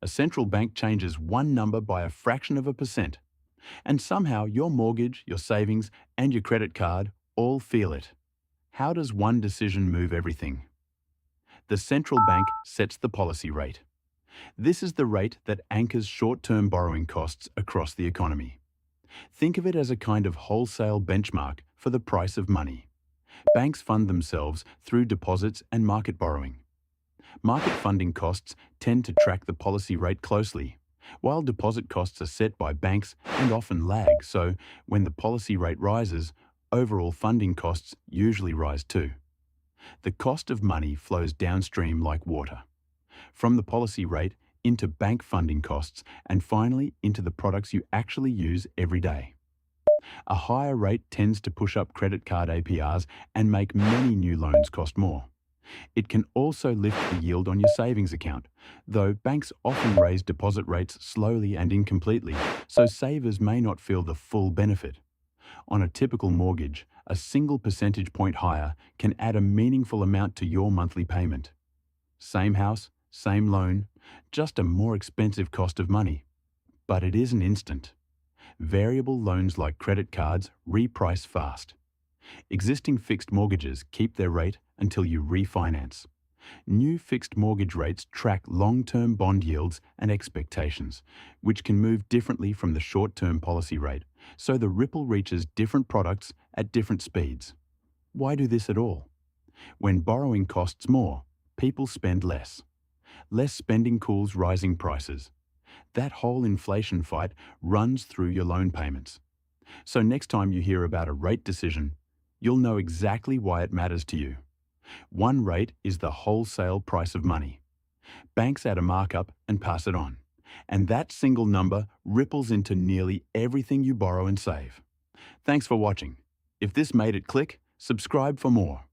A central bank changes one number by a fraction of a percent, and somehow your mortgage, your savings, and your credit card all feel it. How does one decision move everything? The central bank sets the policy rate. This is the rate that anchors short-term borrowing costs across the economy. Think of it as a kind of wholesale benchmark for the price of money. Banks fund themselves through deposits and market borrowing. Market funding costs tend to track the policy rate closely, while deposit costs are set by banks and often lag, so when the policy rate rises, overall funding costs usually rise too. The cost of money flows downstream like water, from the policy rate into bank funding costs and finally into the products you actually use every day. A higher rate tends to push up credit card APRs and make many new loans cost more. It can also lift the yield on your savings account, though banks often raise deposit rates slowly and incompletely, so savers may not feel the full benefit. On a typical mortgage, a single percentage point higher can add a meaningful amount to your monthly payment. Same house, same loan, just a more expensive cost of money. But it isn't instant. Variable loans like credit cards reprice fast. Existing fixed mortgages keep their rate until you refinance. New fixed mortgage rates track long-term bond yields and expectations, which can move differently from the short-term policy rate, so the ripple reaches different products at different speeds. Why do this at all? When borrowing costs more, people spend less. Less spending cools rising prices. That whole inflation fight runs through your loan payments. So next time you hear about a rate decision, you'll know exactly why it matters to you. One rate is the wholesale price of money. Banks add a markup and pass it on, and that single number ripples into nearly everything you borrow and save. Thanks for watching. If this made it click, subscribe for more.